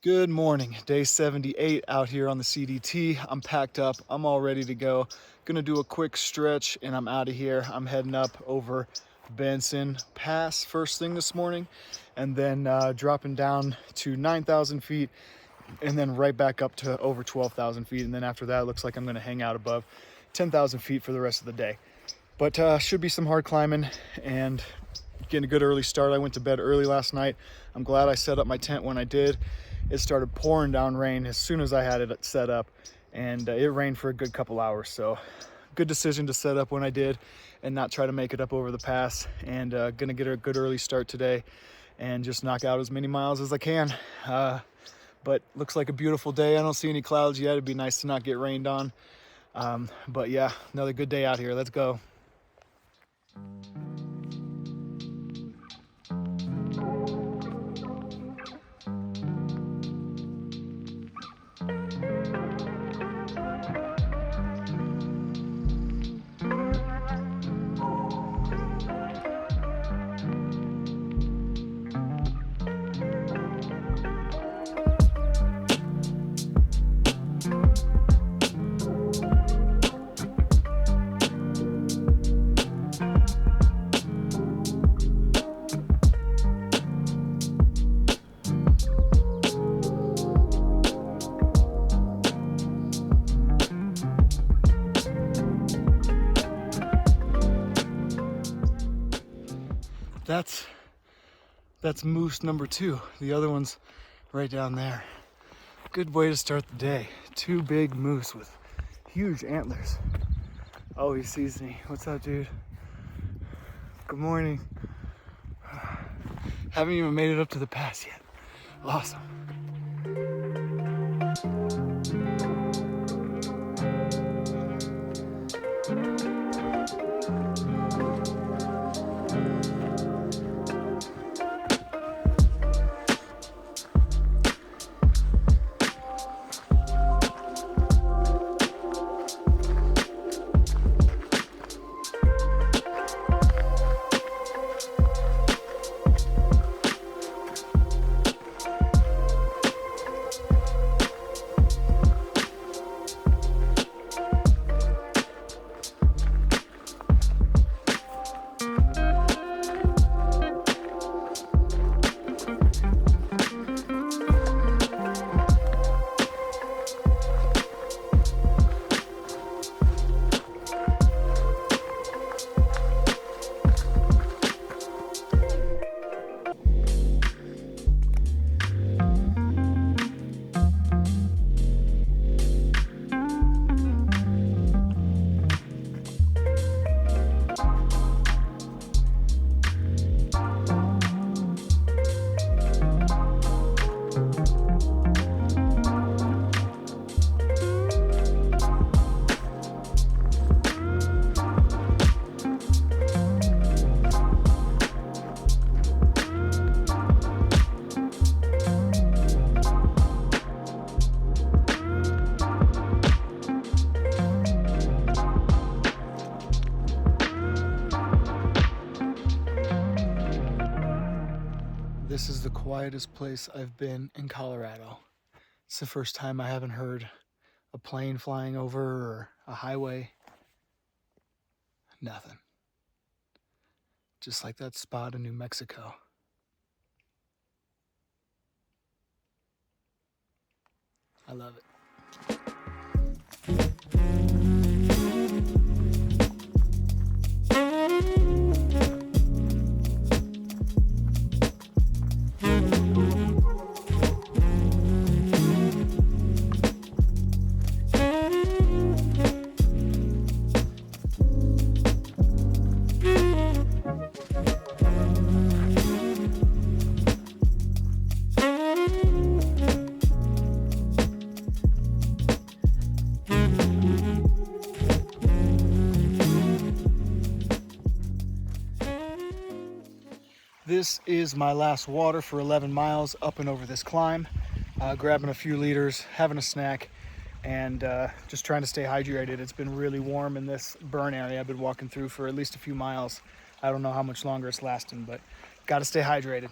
Good morning, day 78 out here on the CDT. I'm packed up, I'm all ready to go. Gonna do a quick stretch and I'm out of here. I'm heading up over Benson Pass first thing this morning and then dropping down to 9,000 feet and then right back up to over 12,000 feet. And then after that, it looks like I'm gonna hang out above 10,000 feet for the rest of the day. But should be some hard climbing and getting a good early start. I went to bed early last night. I'm glad I set up my tent when I did. It started pouring down rain as soon as I had it set up, and it rained for a good couple hours. So good decision to set up when I did and not try to make it up over the pass. And gonna get a good early start today and just knock out as many miles as I can. But looks like a beautiful day. I don't see any clouds yet. It'd be nice to not get rained on. But yeah, another good day out here. Let's go. That's moose number 2. The other one's right down there. Good way to start the day. 2 big moose with huge antlers. Oh, he sees me. What's up, dude? Good morning. Haven't even made it up to the pass yet. Awesome. This is the quietest place I've been in Colorado. It's the first time I haven't heard a plane flying over or a highway. Nothing. Just like that spot in New Mexico. I love it. This is my last water for 11 miles up and over this climb. Grabbing a few liters, having a snack, and just trying to stay hydrated. It's been really warm in this burn area I've been walking through for at least a few miles. I don't know how much longer it's lasting, but gotta stay hydrated.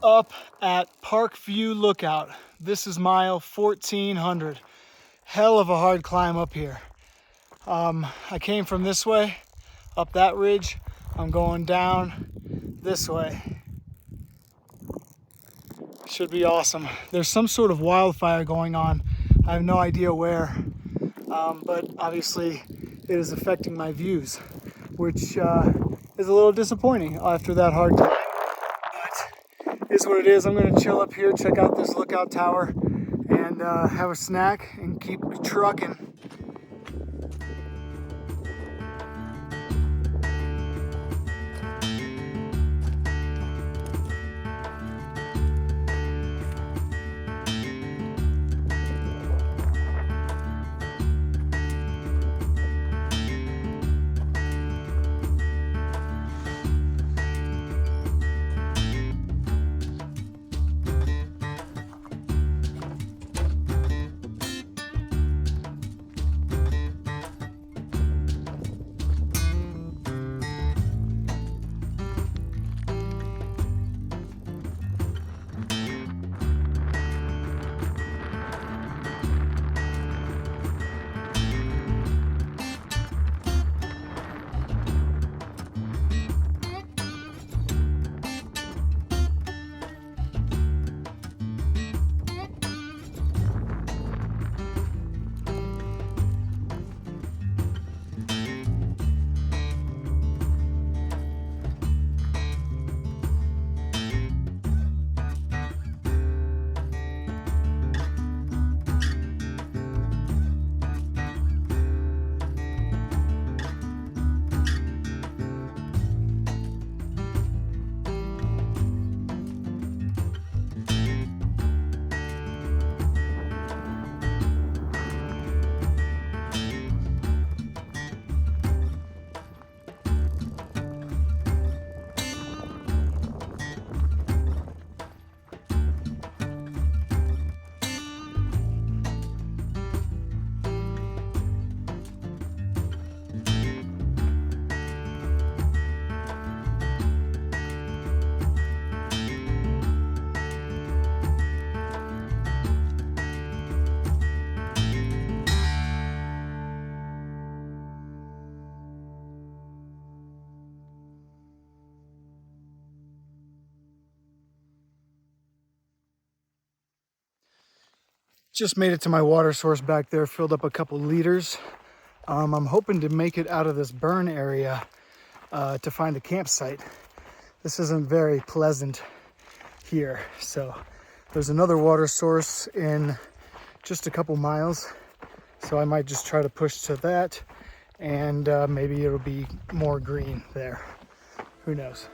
up at Parkview Lookout. This is mile 1400. Hell of a hard climb up here. I came from this way, up that ridge. I'm going down this way. Should be awesome. There's some sort of wildfire going on. I have no idea where, but obviously it is affecting my views, which is a little disappointing after that hard climb. But it is what it is. I'm gonna chill up here, check out this lookout tower, and have a snack and keep trucking. Just made it to my water source back there, filled up a couple liters. I'm hoping to make it out of this burn area to find a campsite. This isn't very pleasant here. So there's another water source in just a couple miles. So I might just try to push to that, and maybe it'll be more green there. Who knows?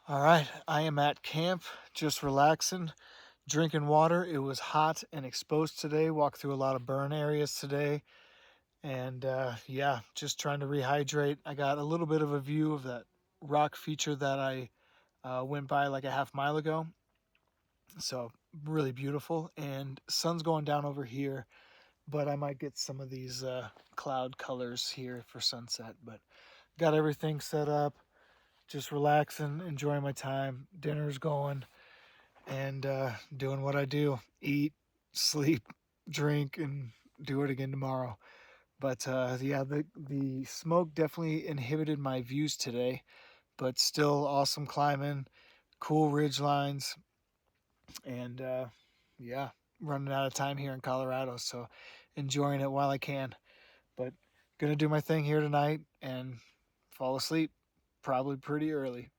All right, I am at camp, just relaxing, drinking water. It was hot and exposed today. Walked through a lot of burn areas today. And yeah, just trying to rehydrate. I got a little bit of a view of that rock feature that I went by like a half mile ago. So really beautiful. And sun's going down over here, but I might get some of these cloud colors here for sunset. But got everything set up. Just relaxing, enjoying my time. Dinner's going, and doing what I do: eat, sleep, drink, and do it again tomorrow. But yeah, the smoke definitely inhibited my views today, but still awesome climbing, cool ridge lines, and Yeah, running out of time here in Colorado, so enjoying it while I can. But gonna do my thing here tonight and fall asleep probably pretty early.